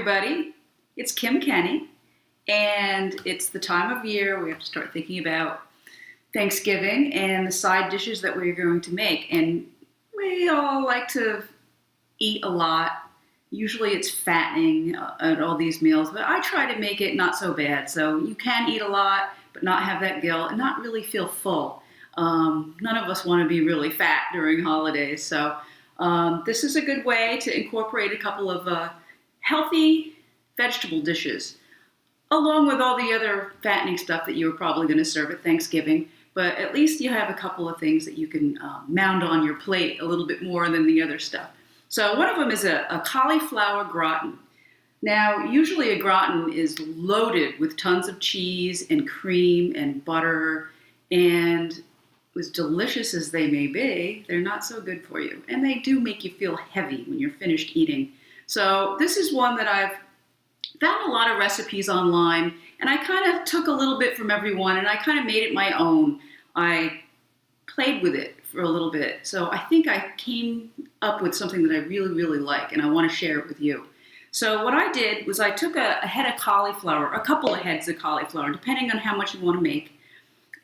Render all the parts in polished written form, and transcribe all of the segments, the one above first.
everybody, it's Kim Kenny, and it's the time of year we have to start thinking about Thanksgiving and the side dishes that we're going to make. And we all like to eat a lot. Usually it's fattening at all these meals, but I try to make it not so bad. So you can eat a lot, but not have that guilt and not really feel full. None of us want to be really fat during holidays, so this is a good way to incorporate a couple of healthy vegetable dishes, along with all the other fattening stuff that you're probably going to serve at Thanksgiving. But at least you have a couple of things that you can mound on your plate a little bit more than the other stuff. So one of them is a cauliflower gratin. Now, usually a gratin is loaded with tons of cheese and cream and butter, and as delicious as they may be, they're not so good for you. And they do make you feel heavy when you're finished eating. So this is one that I've found a lot of recipes online, and I kind of took a little bit from everyone, and I kind of made it my own. I played with it for a little bit. So I think I came up with something that I really, really like, and I want to share it with you. So what I did was I took a head of cauliflower, a couple of heads of cauliflower, depending on how much you want to make,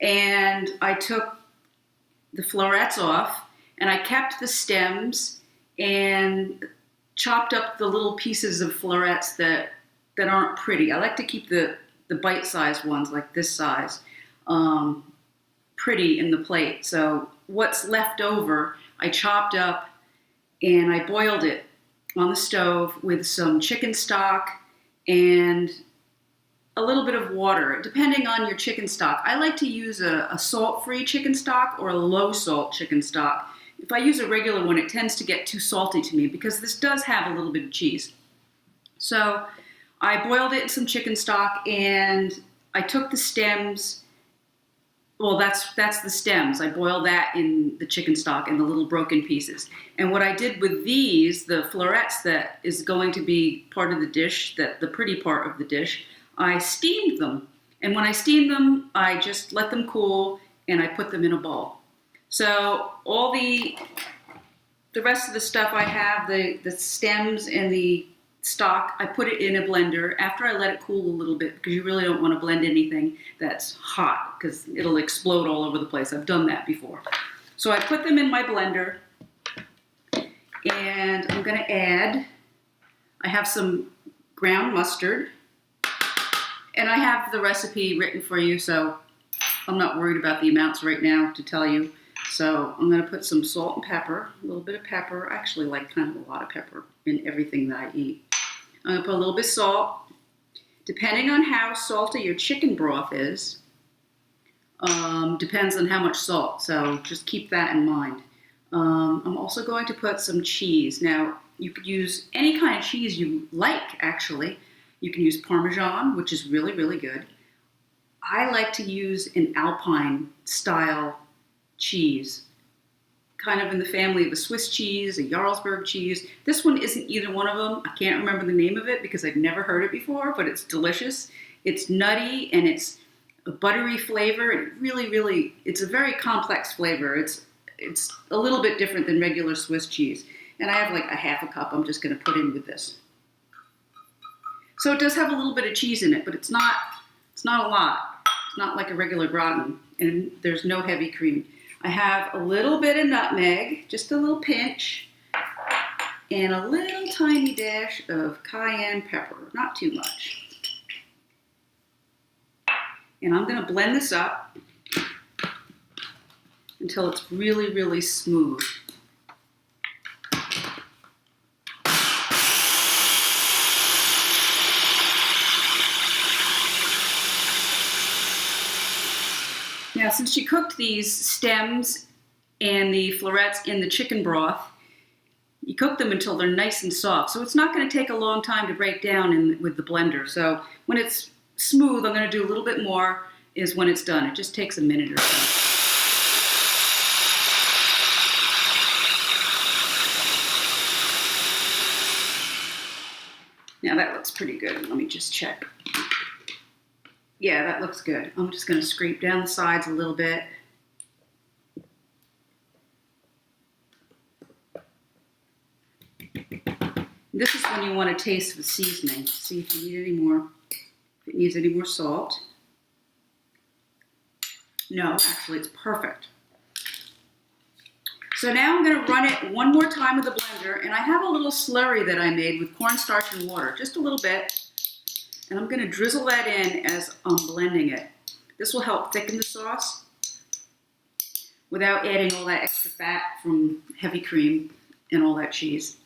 and I took the florets off, and I kept the stems and chopped up the little pieces of florets that aren't pretty. I like to keep the bite-sized ones, like this size, pretty in the plate. So what's left over, I chopped up and I boiled it on the stove with some chicken stock and a little bit of water, depending on your chicken stock. I like to use a salt-free chicken stock or a low-salt chicken stock. If I use a regular one, it tends to get too salty to me because this does have a little bit of cheese. So I boiled it in some chicken stock, and I took the stems. Well, that's the stems. I boiled that in the chicken stock and the little broken pieces. And what I did with these, the florets that is going to be part of the dish, the pretty part of the dish, I steamed them. And when I steamed them, I just let them cool and I put them in a bowl. So all the rest of the stuff I have, the stems and the stock, I put it in a blender after I let it cool a little bit, because you really don't want to blend anything that's hot because it'll explode all over the place. I've done that before. So I put them in my blender, and I'm going to add, I have some ground mustard, and I have the recipe written for you, so I'm not worried about the amounts right now to tell you. So I'm going to put some salt and pepper, a little bit of pepper. I actually like kind of a lot of pepper in everything that I eat. I'm going to put a little bit of salt. Depending on how salty your chicken broth is, depends on how much salt, so just keep that in mind. I'm also going to put some cheese. Now, you could use any kind of cheese you like, actually. You can use Parmesan, which is really, really good. I like to use an Alpine-style cheese, kind of in the family of a Swiss cheese, a Jarlsberg cheese. This one isn't either one of them. I can't remember the name of it because I've never heard it before, but it's delicious. It's nutty, and it's a buttery flavor. And really, really, it's a very complex flavor. It's a little bit different than regular Swiss cheese. And I have like a half a cup I'm just going to put in with this. So it does have a little bit of cheese in it, but it's not a lot. It's not like a regular gratin, and there's no heavy cream. I have a little bit of nutmeg, just a little pinch, and a little tiny dash of cayenne pepper, not too much. And I'm going to blend this up until it's really, really smooth. Now, since you cooked these stems and the florets in the chicken broth, you cook them until they're nice and soft. So it's not going to take a long time to break down with the blender. So when it's smooth, I'm going to do a little bit more is when it's done. It just takes a minute or so. Now that looks pretty good. Let me just check. Yeah, that looks good. I'm just going to scrape down the sides a little bit. This is when you want to taste the seasoning. See if you need any more, if it needs any more salt. No, actually it's perfect. So now I'm going to run it one more time with the blender, and I have a little slurry that I made with cornstarch and water, just a little bit, and I'm going to drizzle that in as I'm blending it. This will help thicken the sauce without adding all that extra fat from heavy cream and all that cheese.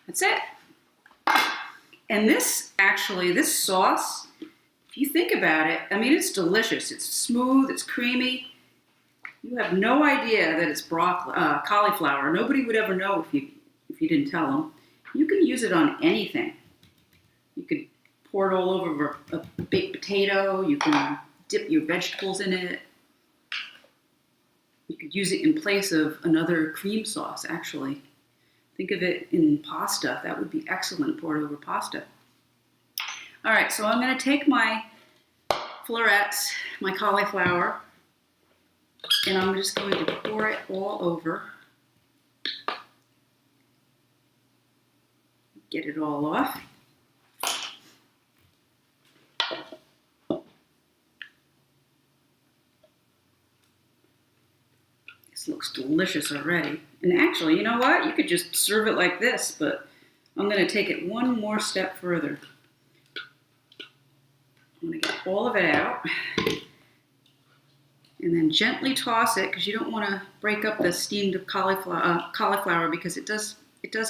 That's it. And this sauce, if you think about it, I mean, it's delicious. It's smooth, it's creamy. You have no idea that it's cauliflower. Nobody would ever know if you didn't tell them. You can use it on anything. You could pour it all over a baked potato. You can dip your vegetables in it. You could use it in place of another cream sauce, actually. Think of it in pasta. That would be excellent poured over pasta. All right, so I'm going to take my florets, my cauliflower, and I'm just going to pour it all over. Get it all off. This looks delicious already. And actually, you know what? You could just serve it like this, but I'm going to take it one more step further. I'm going to get all of it out. And then gently toss it, because you don't want to break up the steamed cauliflower because it does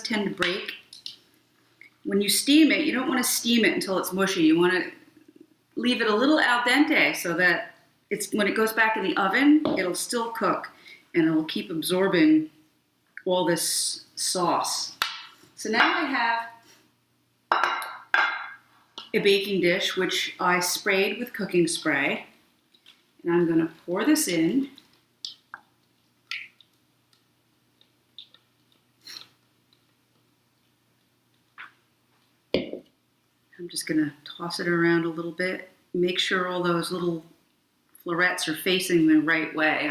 tend to break. When you steam it, you don't want to steam it until it's mushy. You want to leave it a little al dente so that when it goes back in the oven, it'll still cook and it'll keep absorbing all this sauce. So now I have a baking dish which I sprayed with cooking spray, and I'm going to pour this in. I'm just going to toss it around a little bit. Make sure all those little florets are facing the right way.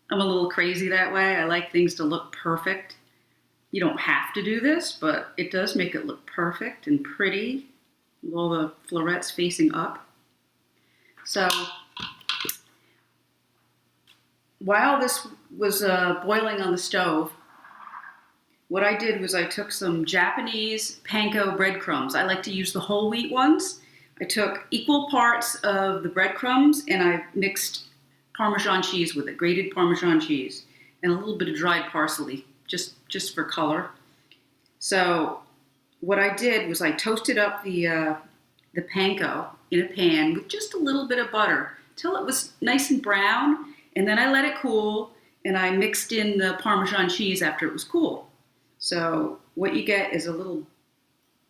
I'm a little crazy that way. I like things to look perfect. You don't have to do this, but it does make it look perfect and pretty with all the florets facing up. So while this was boiling on the stove, what I did was I took some Japanese panko breadcrumbs. I like to use the whole wheat ones. I took equal parts of the breadcrumbs and I mixed Parmesan cheese with it, grated Parmesan cheese, and a little bit of dried parsley, just for color. So what I did was I toasted up the panko in a pan with just a little bit of butter till it was nice and brown, and then I let it cool, and I mixed in the Parmesan cheese after it was cool. So what you get is a little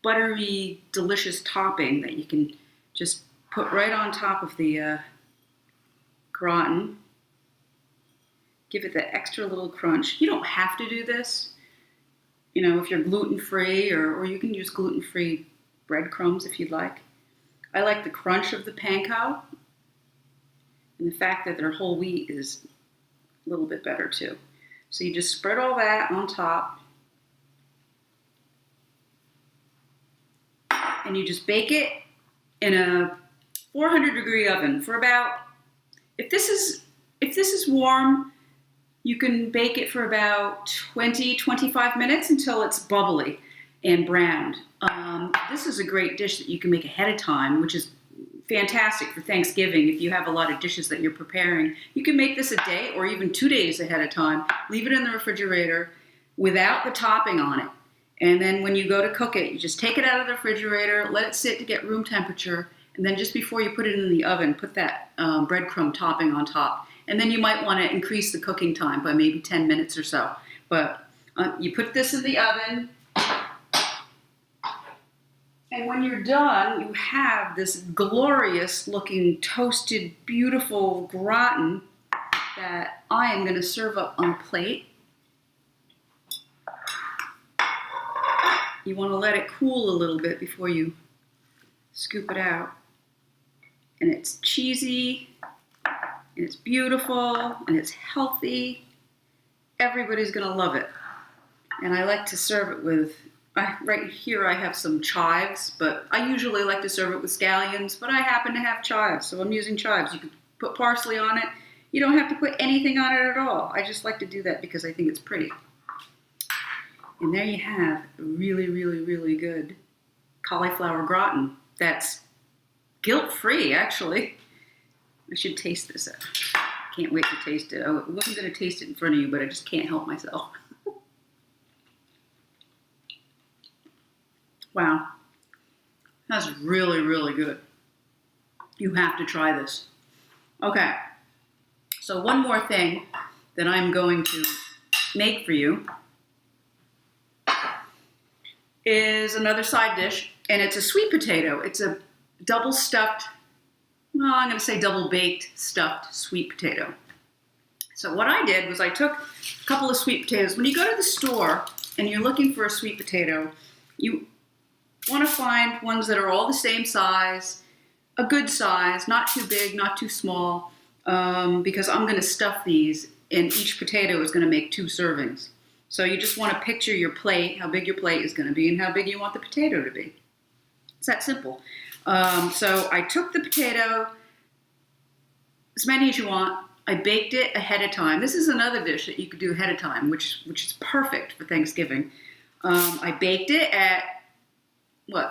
buttery, delicious topping that you can just put right on top of the gratin. Give it that extra little crunch. You don't have to do this, you know, if you're gluten-free, or you can use gluten-free breadcrumbs if you'd like. I like the crunch of the panko, and the fact that they're whole wheat is a little bit better too. So you just spread all that on top, and you just bake it in a 400-degree oven for about, if this is warm, you can bake it for about 20-25 minutes until it's bubbly and browned. This is a great dish that you can make ahead of time, which is fantastic for Thanksgiving. If you have a lot of dishes that you're preparing, you can make this a day or even 2 days ahead of time. Leave it in the refrigerator without the topping on it. And then when you go to cook it, you just take it out of the refrigerator, let it sit to get room temperature, and then just before you put it in the oven, put that breadcrumb topping on top. And then you might want to increase the cooking time by maybe 10 minutes or so. But you put this in the oven, and when you're done, you have this glorious looking toasted, beautiful gratin that I am going to serve up on a plate. you want to let it cool a little bit before you scoop it out. And it's cheesy, and it's beautiful, and it's healthy. Everybody's gonna love it. And I like to serve it with, right here I have some chives, but I usually like to serve it with scallions, but I happen to have chives, so I'm using chives. You can put parsley on it. You don't have to put anything on it at all. I just like to do that because I think it's pretty. And there you have a really, really, really good cauliflower gratin. That's guilt-free, actually. I should taste this. Can't wait to taste it. I wasn't going to taste it in front of you, but I just can't help myself. Wow. That's really, really good. You have to try this. Okay. So one more thing that I'm going to make for you is another side dish, and it's a sweet potato. It's a double stuffed, well, I'm going to say double baked stuffed sweet potato. So what I did was I took a couple of sweet potatoes. When you go to the store and you're looking for a sweet potato, you want to find ones that are all the same size, a good size, not too big, not too small, because I'm going to stuff these, and each potato is going to make 2 servings. So you just want to picture your plate, how big your plate is going to be, and how big you want the potato to be. It's that simple. So I took the potato, as many as you want. I baked it ahead of time. This is another dish that you could do ahead of time, which is perfect for Thanksgiving. I baked it at,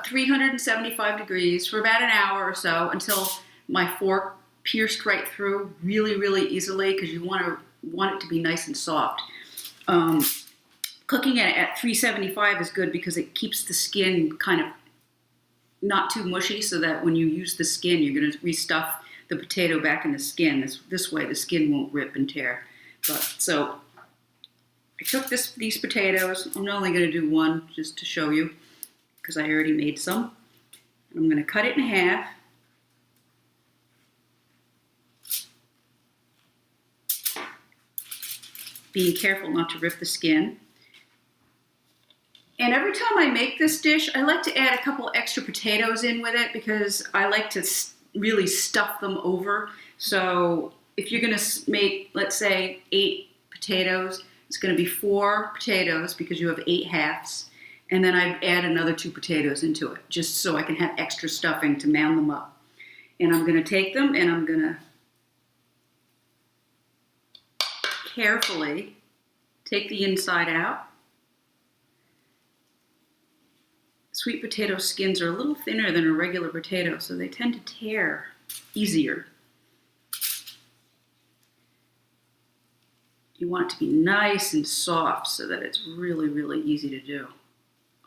375 degrees for about an hour or so until my fork pierced right through really, really easily, because you want it to be nice and soft. Cooking it at 375 is good because it keeps the skin kind of not too mushy, so that when you use the skin, you're going to restuff the potato back in the skin. This way the skin won't rip and tear. So I took these potatoes. I'm only going to do one just to show you because I already made some. I'm going to cut it in half. Being careful not to rip the skin. And every time I make this dish, I like to add a couple extra potatoes in with it because I like to really stuff them over. So if you're going to make, let's say, 8 potatoes, it's going to be 4 potatoes because you have 8 halves. And then I add another 2 potatoes into it, just so I can have extra stuffing to mound them up. And I'm going to take them and I'm going to carefully take the inside out. Sweet potato skins are a little thinner than a regular potato, so they tend to tear easier. You want it to be nice and soft so that it's really, really easy to do.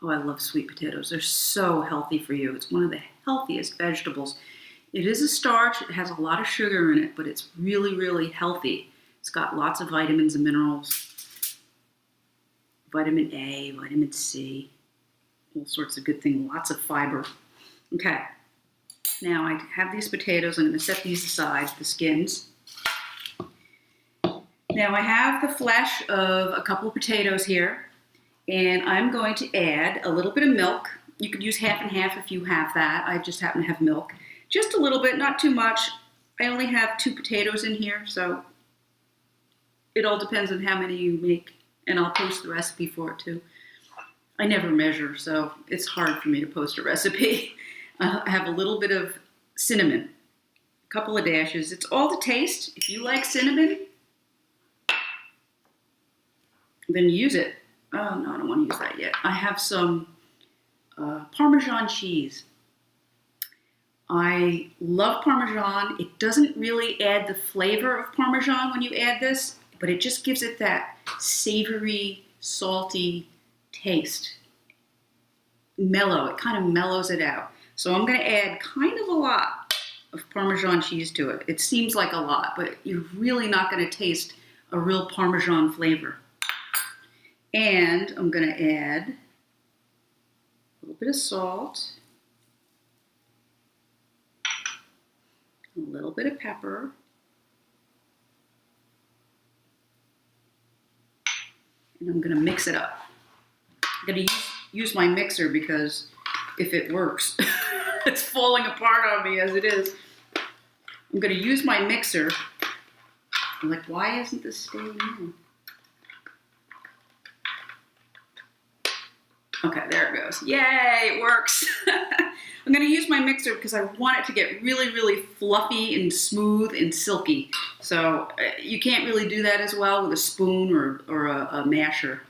Oh, I love sweet potatoes. They're so healthy for you. It's one of the healthiest vegetables. It is a starch. It has a lot of sugar in it, but it's really, really healthy. It's got lots of vitamins and minerals. Vitamin A, vitamin C, all sorts of good things, lots of fiber. Okay, now I have these potatoes. I'm going to set these aside, the skins. Now I have the flesh of a couple of potatoes here, and I'm going to add a little bit of milk. You could use half and half if you have that. I just happen to have milk. Just a little bit, not too much. I only have 2 potatoes in here, so it all depends on how many you make, and I'll post the recipe for it too. I never measure, so it's hard for me to post a recipe. I have a little bit of cinnamon, a couple of dashes. It's all to taste. If you like cinnamon, then use it. Oh, no, I don't want to use that yet. I have some Parmesan cheese. I love Parmesan. It doesn't really add the flavor of Parmesan when you add this, but it just gives it that savory, salty taste. Mellow. It kind of mellows it out. So I'm going to add kind of a lot of Parmesan cheese to it. It seems like a lot, but you're really not going to taste a real Parmesan flavor. And I'm going to add a little bit of salt, a little bit of pepper, and I'm going to mix it up. I'm going to use use my mixer because if it works, it's falling apart on me as it is. I'm going to use my mixer. I'm like, why isn't this staying in? Okay, there it goes. Yay, it works. I'm going to use my mixer because I want it to get really, really fluffy and smooth and silky. So you can't really do that as well with a spoon or a masher.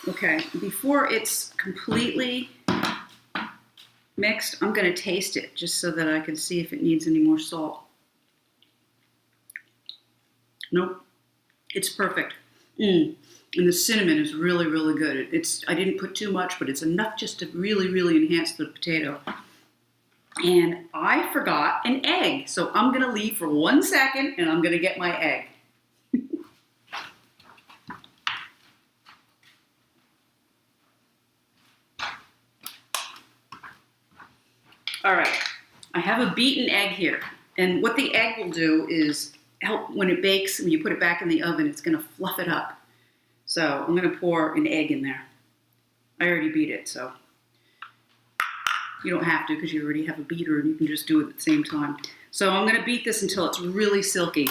Okay, before it's completely mixed, I'm going to taste it just so that I can see if it needs any more salt. Nope, it's perfect. And the cinnamon is really, really good. I didn't put too much, but it's enough just to really, really enhance the potato. And I forgot an egg, so I'm going to leave for 1 second and I'm going to get my egg. All right, I have a beaten egg here. And what the egg will do is help when it bakes, when you put it back in the oven, it's gonna fluff it up. So I'm gonna pour an egg in there. I already beat it, so you don't have to because you already have a beater and you can just do it at the same time. So I'm gonna beat this until it's really silky.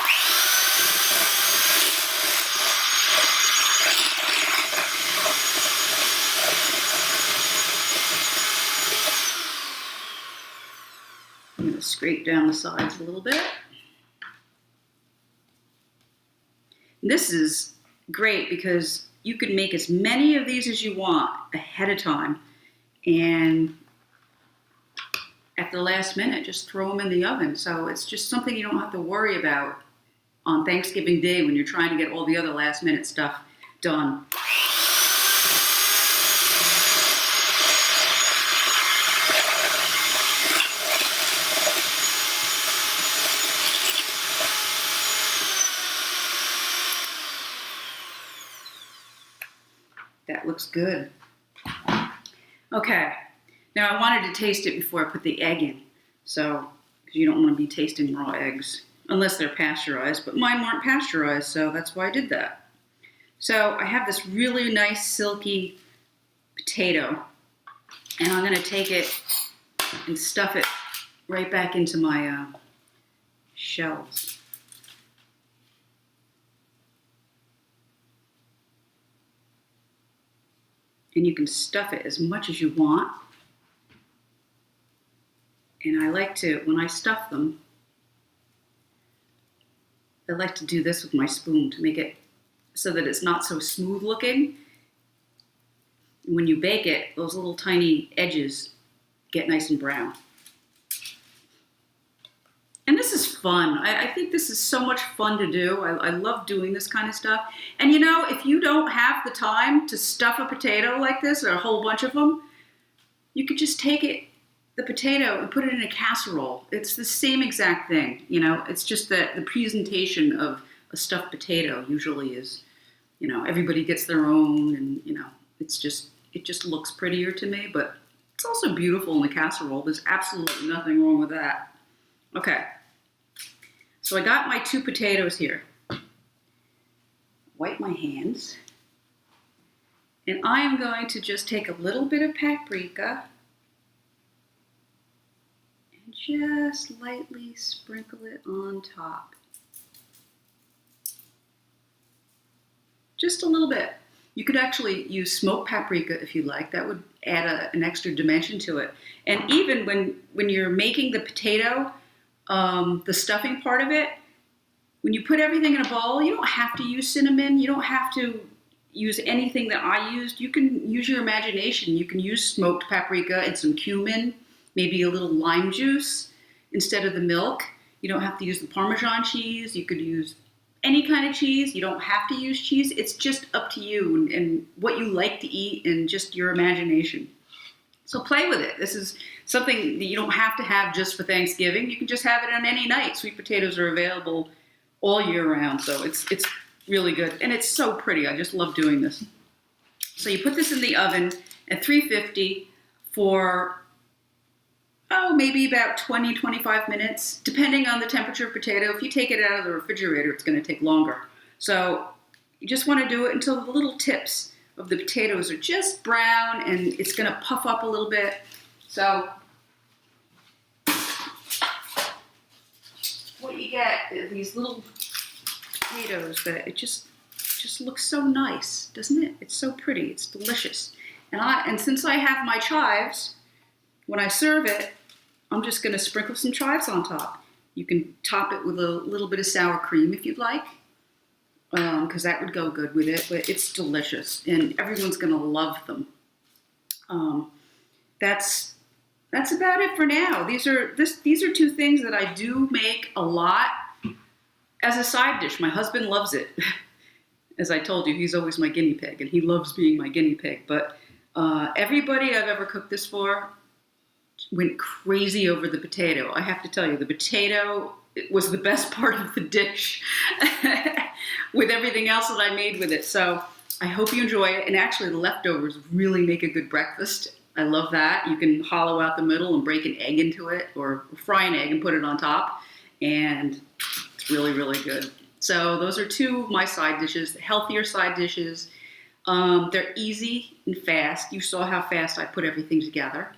I'm going to scrape down the sides a little bit. This is great because you can make as many of these as you want ahead of time, and at the last minute just throw them in the oven. So it's just something you don't have to worry about on Thanksgiving Day when you're trying to get all the other last minute stuff done. That looks good. Okay, now I wanted to taste it before I put the egg in. So, because you don't want to be tasting raw eggs, unless they're pasteurized, but mine weren't pasteurized, so that's why I did that. So I have this really nice silky potato, and I'm gonna take it and stuff it right back into my shells. And you can stuff it as much as you want. And I like to, when I stuff them, I like to do this with my spoon to make it so that it's not so smooth looking. When you bake it, those little tiny edges get nice and brown. And this is fun. I think this is so much fun to do. I love doing this kind of stuff. And you know, if you don't have the time to stuff a potato like this, or a whole bunch of them, you could just take the potato and put it in a casserole. It's the same exact thing, you know. It's just that the presentation of a stuffed potato usually is, you know, everybody gets their own, and you know, it just looks prettier to me, but it's also beautiful in the casserole. There's absolutely nothing wrong with that. Okay. So I got my 2 potatoes here. Wipe my hands. And I am going to just take a little bit of paprika and just lightly sprinkle it on top. Just a little bit. You could actually use smoked paprika if you like. That would add an extra dimension to it. And even when you're making the potato, the stuffing part of it, when you put everything in a bowl, you don't have to use cinnamon. You don't have to use anything that I used. You can use your imagination. You can use smoked paprika and some cumin, maybe a little lime juice instead of the milk. You don't have to use the Parmesan cheese. You could use any kind of cheese. You don't have to use cheese. It's just up to you and what you like to eat and just your imagination. So play with it. This is something that you don't have to have just for Thanksgiving. You can just have it on any night. Sweet potatoes are available all year round, so it's really good. And it's so pretty. I just love doing this. So you put this in the oven at 350 for, maybe about 20, 25 minutes, depending on the temperature of potato. If you take it out of the refrigerator, it's going to take longer. So you just want to do it until the little tips of the potatoes are just brown, and it's going to puff up a little bit. So what you get is these little potatoes that it just looks so nice, doesn't it? It's so pretty. It's delicious. And since I have my chives, when I serve it, I'm just going to sprinkle some chives on top. You can top it with a little bit of sour cream if you'd like, because that would go good with it. But it's delicious, and everyone's going to love them. That's about it for now. These are two things that I do make a lot as a side dish. My husband loves it. As I told you, he's always my guinea pig, and he loves being my guinea pig. But everybody I've ever cooked this for went crazy over the potato. I have to tell you, the potato was the best part of the dish with everything else that I made with it. So I hope you enjoy it. And actually, the leftovers really make a good breakfast. I love that. You can hollow out the middle and break an egg into it, or fry an egg and put it on top. And it's really, really good. So those are two of my side dishes, healthier side dishes. They're easy and fast. You saw how fast I put everything together.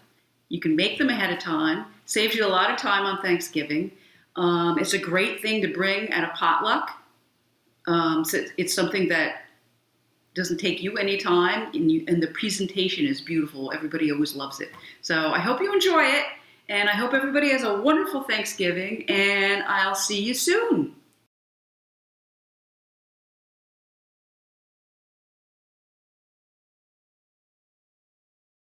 You can make them ahead of time. Saves you a lot of time on Thanksgiving. It's a great thing to bring at a potluck. So it's something that doesn't take you any time, and the presentation is beautiful. Everybody always loves it. So I hope you enjoy it, and I hope everybody has a wonderful Thanksgiving, and I'll see you soon.